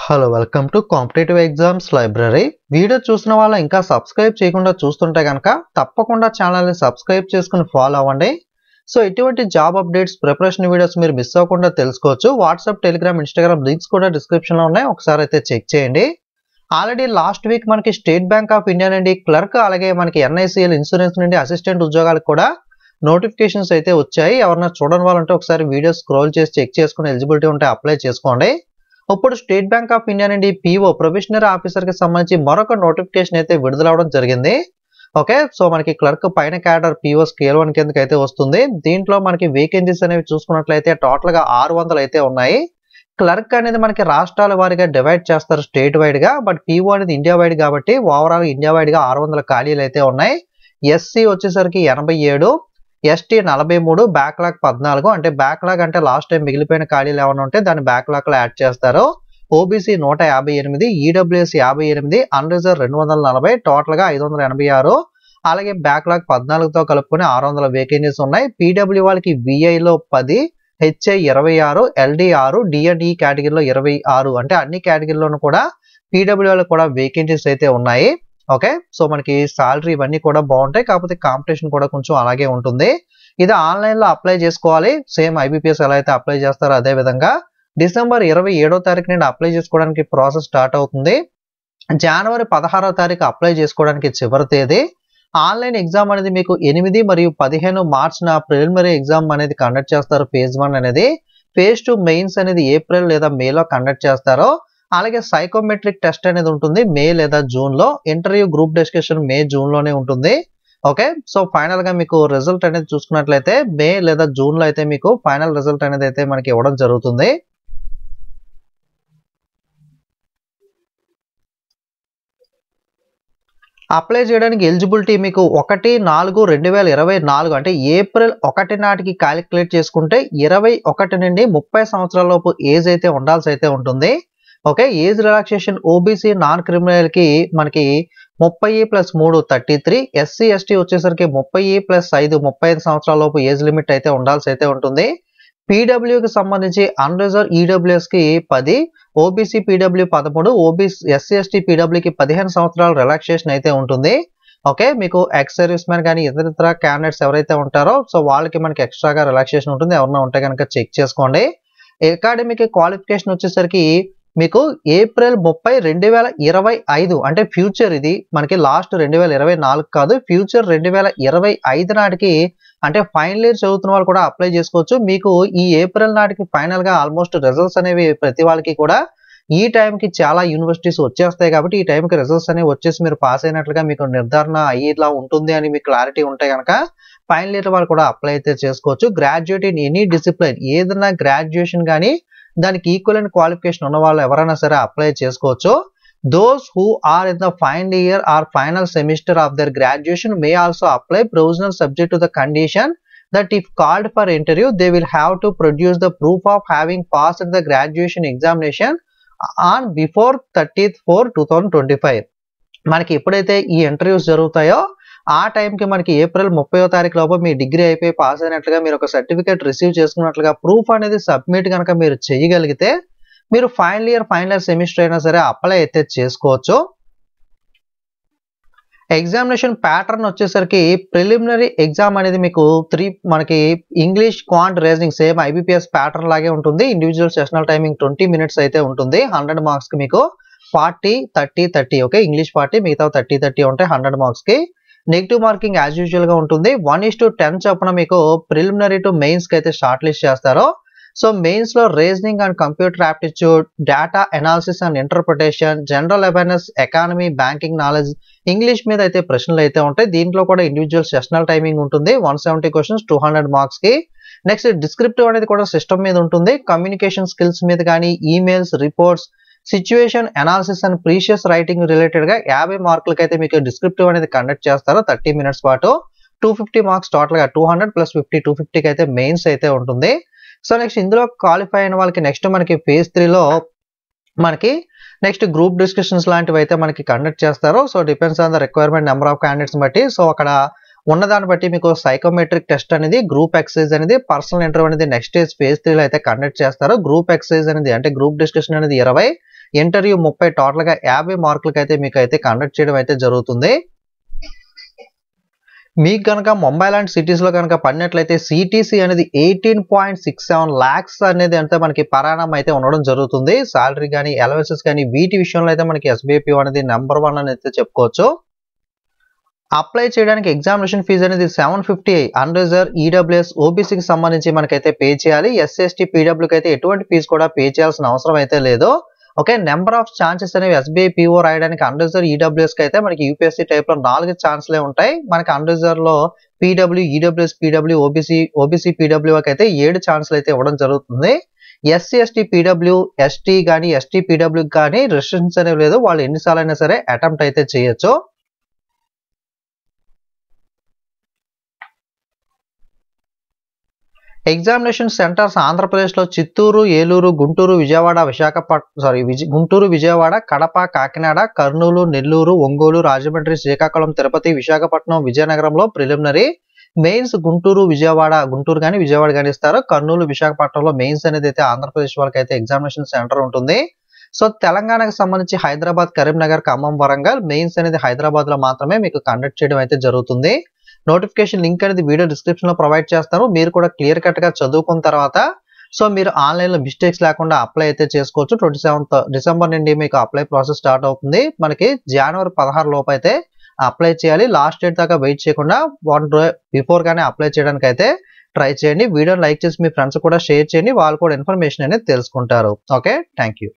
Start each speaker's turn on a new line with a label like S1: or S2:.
S1: Hello welcome to competitive exams library. Video చూసిన వాళ్ళు ఇంకా సబ్స్క్రైబ్ చేయకుండా చూస్తుంటే కనుక తప్పకుండా ఛానల్ని సబ్స్క్రైబ్ చేసుకుని ఫాలో అవ్వండి. సో ఇటువంటి జాబ్ అప్డేట్స్ ప్రిపరేషన్ వీడియోస్ మీరు మిస్ అవ్వకుండా తెలుసుకోవచ్చు. వాట్సాప్, టెలిగ్రామ్, ఇన్స్టాగ్రామ్ లింక్స్ కూడా డిస్క్రిప్షన్లో ఉన్నాయి, ఒకసారి అయితే చెక్ చేయండి. ఆల్రెడీ లాస్ట్ వీక్ మనకి స్టేట్ బ్యాంక్ ఆఫ్ ఇండియా నుండి క్లర్క్, అలాగే మనకి ఎన్ఐసిఎల్ ఇన్సూరెన్స్ నుండి అసిస్టెంట్ ఉద్యోగాలకు కూడా నోటిఫికేషన్స్ అయితే వచ్చాయి. ఎవరైనా చూడని వాళ్ళంటే ఒకసారి వీడియో స్క్రోల్ చేసి చెక్ చేసుకుని ఎలిజిబిలిటీ ఉంటే అప్లై చేసుకోండి. ఇప్పుడు స్టేట్ బ్యాంక్ ఆఫ్ ఇండియా నుండి పిఓ ప్రొబేషనరీ ఆఫీసర్ కి సంబంధించి మరొక నోటిఫికేషన్ అయితే విడుదలవడం జరిగింది. ఓకే, సో మనకి క్లర్క్ పైన క్యాడర్ పిఓ స్కేల్ 1 కిందకి అయితే వస్తుంది. దీంట్లో మనకి వేకెన్సీస్ అనేవి చూసుకున్నట్లయితే టోటల్ గా 600 అయితే ఉన్నాయి. క్లర్క్ అనేది మనకి రాష్ట్రాల వారీగా డివైడ్ చేస్తారు స్టేట్ వైడ్ గా, బట్ పిఓ అనేది ఇండియా వైడ్ కాబట్టి ఓవరాల్ ఇండియా వైడ్ గా 600 ఖాళీలు అయితే ఉన్నాయి. ఎస్సీ వచ్చేసరికి 87, ఎస్టీ 43, బ్యాక్లాగ్ 14. అంటే బ్యాక్లాగ్ అంటే లాస్ట్ టైం మిగిలిపోయిన ఖాళీలు ఏమైనా ఉంటే దాన్ని బ్యాక్లాగ్ లో యాడ్ చేస్తారు. ఓబీసీ 158, ఈడబ్ల్యూఎస్ 58, అన్రిజర్వ్ 240, టోటల్ గా 586. అలాగే బ్యాక్లాగ్ 14తో కలుపుకొని 600 వేకెన్సీస్ ఉన్నాయి. పీడబ్ల్యూ వాళ్ళకి విఐలో 10, హెచ్ఐ 26, ఎల్డీ 6, డిఎండ్ఈ కేటగిరీలో 26. అంటే అన్ని కేటగిరీలోనూ కూడా పీడబ్ల్యూలో కూడా వేకెన్సీస్ అయితే ఉన్నాయి. ఓకే, సో మనకి సాలరీ ఇవన్నీ కూడా బాగుంటాయి, కాకపోతే కాంపిటీషన్ కూడా కొంచెం అలాగే ఉంటుంది. ఇది ఆన్లైన్ లో అప్లై చేసుకోవాలి, సేమ్ ఐబీపీఎస్ ఎలా అయితే అప్లై చేస్తారో అదే విధంగా. డిసెంబర్ 27వ తారీఖు నుండి అప్లై చేసుకోవడానికి ప్రాసెస్ స్టార్ట్ అవుతుంది. జనవరి 16వ తారీఖు అప్లై చేసుకోవడానికి చివరి తేదీ. ఆన్లైన్ ఎగ్జామ్ అనేది మీకు 8 మరియు 15 మార్చిన ప్రిలిమినరీ ఎగ్జామ్ అనేది కండక్ట్ చేస్తారు. ఫేజ్ 1 అనేది. ఫేజ్ 2 మెయిన్స్ అనేది ఏప్రిల్ లేదా మేలో కండక్ట్ చేస్తారు. అలాగే సైకోమెట్రిక్ టెస్ట్ అనేది ఉంటుంది మే లేదా జూన్ లో. ఇంటర్వ్యూ, గ్రూప్ డిస్కషన్ మే, జూన్ లోనే ఉంటుంది. ఓకే, సో ఫైనల్ గా మీకు రిజల్ట్ అనేది చూసుకున్నట్లయితే మే లేదా జూన్ లో అయితే మీకు ఫైనల్ రిజల్ట్ అనేది అయితే మనకి ఇవ్వడం జరుగుతుంది. అప్లై చేయడానికి ఎలిజిబిలిటీ మీకు 1/4/2024 అంటే ఏప్రిల్ 1 నాటికి క్యాలిక్యులేట్ చేసుకుంటే 21 నుండి 30 సంవత్సరాల లోపు ఏజ్ అయితే ఉండాల్సి అయితే ఉంటుంది. Okay, age relaxation OBC non criminal కి మనకి 30+3 33, ఎస్సీ ఎస్టీ వచ్చేసరికి 30+5 35 సంవత్సరాల లోపు ఏజ్ లిమిట్ అయితే ఉండాల్సి అయితే ఉంటుంది. పీడబ్ల్యూకి సంబంధించి అన్రిజర్వ్ ఈడబ్ల్యూఎస్ కి 10, OBC PW 13, OBC SC ST పీడబ్ల్యూకి 15 సంవత్సరాల రిలాక్సేషన్ అయితే ఉంటుంది. ఓకే, మీకు ఎక్స్ సర్వీస్ మ్యాన్ కానీ ఇతర క్యాండిడేట్స్ ఎవరైతే ఉంటారో సో వాళ్ళకి మనకి ఎక్స్ట్రాగా రిలాక్సేషన్ ఉంటుంది. ఎవరైనా ఉంటే కనుక చెక్ చేసుకోండి. అకాడమిక్ క్వాలిఫికేషన్ వచ్చేసరికి మీకు ఏప్రిల్ 30, 2025 అంటే ఫ్యూచర్, ఇది మనకి లాస్ట్ 2024 కాదు, ఫ్యూచర్ 2025 నాటికి అంటే ఫైనల్ ఇయర్ చదువుతున్న వాళ్ళు కూడా అప్లై చేసుకోవచ్చు. మీకు ఈ ఏప్రిల్ నాటికి ఫైనల్ గా ఆల్మోస్ట్ రిజల్ట్స్ అనేవి ప్రతి వాళ్ళకి కూడా ఈ టైంకి చాలా యూనివర్సిటీస్ వచ్చేస్తాయి కాబట్టి ఈ టైంకి రిజల్ట్స్ అనేవి వచ్చేసి మీరు పాస్ అయినట్లుగా మీకు నిర్ధారణ అయ్యేలా ఉంటుంది అని మీకు క్లారిటీ ఉంటే కనుక ఫైనల్ ఇయర్ వాళ్ళు కూడా అప్లై అయితే చేసుకోవచ్చు. గ్రాడ్యుయేట్ ఇన్ ఎనీ డిసిప్లిన్, ఏదైనా గ్రాడ్యుయేషన్ కానీ దానికి ఈక్వలెంట్ క్వాలిఫికేషన్ ఉన్న వాళ్ళు ఎవరైనా సరే అప్లై చేసుకోవచ్చు. Those who are in the final year or final semester of their graduation may also apply provisional subject to the condition that if called for interview they will have to produce the proof of having passed the graduation examination on before 30/4/2025. మనకి ఎప్పుడైతే ఈ interviews జరుగుతాయో ఆ టైంకి మనకి April 30వ తారీఖు లోపు మీ degree అయిపోయి పాస్ అయినట్లుగా మీరు ఒక సర్టిఫికేట్ రిసీవ్ చేసుకున్నట్లుగా ప్రూఫ్ అనేది సబ్మిట్ కనుక మీరు చేయగలిగితే మీరు ఫైనల్ ఇయర్ సెమిస్టర్ అయినా సరే అప్లై అయితే చేసుకోవచ్చు. ఎగ్జామినేషన్ ప్యాటర్న్ వచ్చేసరికి ప్రిలిమినరీ ఎగ్జామ్ అనేది మీకు మనకి English, quant, reasoning same IBPS pattern లాగే ఉంటుంది. ఇండివిజువల్ సెషనల్ టైమింగ్ 20 minutes అయితే ఉంటుంది. 100 మార్క్స్ కి మీకు 40, 30, 30. ఓకే, ఇంగ్లీష్ 40, మిగతా 30, 30 ఉంటాయి 100 మార్క్స్ కి. నెగిటివ్ మార్కింగ్ యాజ్ యూజువల్ గా ఉంటుంది. 1:10 చొప్పున మీకు ప్రిలిమినరీ టు మెయిన్స్ కి అయితే షార్ట్ లిస్ట్ చేస్తారు. సో మెయిన్స్ లో reasoning and computer aptitude, data analysis and interpretation, general awareness, economy, banking knowledge, English మీద అయితే ప్రశ్నలు అయితే ఉంటాయి. దీంట్లో కూడా ఇండివిజువల్ సెషనల్ టైమింగ్ ఉంటుంది. 170 క్వశ్చన్స్ 200 మార్క్స్ కి. నెక్స్ట్ డిస్క్రిప్టివ్ అనేది కూడా సిస్టమ్ మీద ఉంటుంది. కమ్యూనికేషన్ స్కిల్స్ మీద కానీ emails, reports, situation analysis and precious writing related గా 50 మార్కులకి అయితే మీకు డిస్క్రిప్టివ్ అనేది కండక్ట్ చేస్తారు 30 minutes పాటు. 250 మార్క్స్ టోటల్ గా 200+50 250కి అయితే మెయిన్స్ అయితే ఉంటుంది. సో నెక్స్ట్ ఇందులో క్వాలిఫై అయిన వాళ్ళకి నెక్స్ట్ మనకి ఫేజ్ 3లో మనకి నెక్స్ట్ గ్రూప్ డిస్కషన్స్ లాంటివి అయితే మనకి కండక్ట్ చేస్తారు. So depends on the requirement number of candidates బట్టి. సో అక్కడ ఉన్నదాన్ని బట్టి మీకు సైకోమెట్రిక్ టెస్ట్ అనేది, గ్రూప్ ఎక్సర్సైజ్ అనేది, పర్సనల్ ఇంటర్వ్యూ అనేది నెక్స్ట్ ఫేజ్ 3లో అయితే కండక్ట్ చేస్తారు. గ్రూప్ ఎక్సర్సైజ్ అనేది అంటే గ్రూప్ డిస్కషన్ అనేది 20, ఇంటర్వ్యూ 30 టోటల్గా 50 మార్కులకి అయితే మీకు అయితే కండక్ట్ చేయడం అయితే జరుగుతుంది. మీకు కనుక ముంబై లాంటి సిటీస్లో కనుక పడినట్లయితే సిటీసీ అనేది 18.67 lakhs అనేది అంటే మనకి పరాణం అయితే ఉండడం జరుగుతుంది. సాలరీ కానీ అలవెన్సెస్ కానీ వీటి విషయంలో అయితే మనకి SBIPO అనేది నెంబర్ 1 అని అయితే చెప్పుకోవచ్చు. అప్లై చేయడానికి ఎగ్జామినేషన్ ఫీజు అనేది 750 అన్రిజర్వ్ ఈడబ్ల్యూఎస్ ఓబీసీకి సంబంధించి మనకైతే పే చేయాలి. SC/ST PWకి అయితే ఎటువంటి ఫీజు కూడా పే చేయాల్సిన అవసరం అయితే లేదు. ఓకే, నెంబర్ ఆఫ్ ఛాన్సెస్ అనేవి SBIPO రాయడానికి అన్రిజర్వ్ ఈడబ్ల్యూఎస్కి అయితే మనకి యూపీఎస్సీ టైప్లో 4 ఛాన్స్లే ఉంటాయి. మనకి అన్రిజర్వ్లో PW, ఈడబ్ల్యూఎస్ PW, ఓబీసీ PWకి అయితే 7 ఛాన్స్లు అయితే ఇవ్వడం జరుగుతుంది. SC/ST PW, ST కానీ ST PWకి కానీ రెస్ట్రిక్షన్స్ అనేవి లేదు. వాళ్ళు ఎన్నిసార్లు అయినా సరే అటెంప్ట్ అయితే చేయొచ్చు. ఎగ్జామినేషన్ సెంటర్స్ ఆంధ్రప్రదేశ్లో చిత్తూరు, ఏలూరు, గుంటూరు, విజయవాడ, కడప, కాకినాడ, కర్నూలు, నెల్లూరు, ఒంగోలు, రాజమండ్రి, శ్రీకాకుళం, తిరుపతి, విశాఖపట్నం, విజయనగరంలో ప్రిలిమినరీ, మెయిన్స్ గుంటూరు కానీ విజయవాడ కానీ ఇస్తారు. కర్నూలు, విశాఖపట్నంలో మెయిన్స్ అనేది అయితే ఆంధ్రప్రదేశ్ వాళ్ళకి అయితే ఎగ్జామినేషన్ సెంటర్ ఉంటుంది. సో తెలంగాణకు సంబంధించి హైదరాబాద్, కరీంనగర్, ఖమ్మం, వరంగల్, మెయిన్స్ అనేది హైదరాబాద్లో మాత్రమే మీకు కండక్ట్ చేయడం అయితే జరుగుతుంది. నోటిఫికేషన్ లింక్ అనేది వీడియో డిస్క్రిప్షన్లో ప్రొవైడ్ చేస్తాను. మీరు కూడా క్లియర్ కట్గా చదువుకున్న తర్వాత సో మీరు ఆన్లైన్లో మిస్టేక్స్ లేకుండా అప్లై అయితే చేసుకోవచ్చు. 27th డిసెంబర్ నుండి మీకు అప్లై ప్రాసెస్ స్టార్ట్ అవుతుంది. మనకి జనవరి 16 లోపు అయితే అప్లై చేయాలి. లాస్ట్ డేట్ దాకా వెయిట్ చేయకుండా 1 డే బిఫోర్ గానే అప్లై చేయడానికి అయితే ట్రై చేయండి. వీడియోని లైక్ చేసి మీ ఫ్రెండ్స్ కూడా షేర్ చేయండి. వాళ్ళు కూడా ఇన్ఫర్మేషన్ అనేది తెలుసుకుంటారు. Okay, thank you.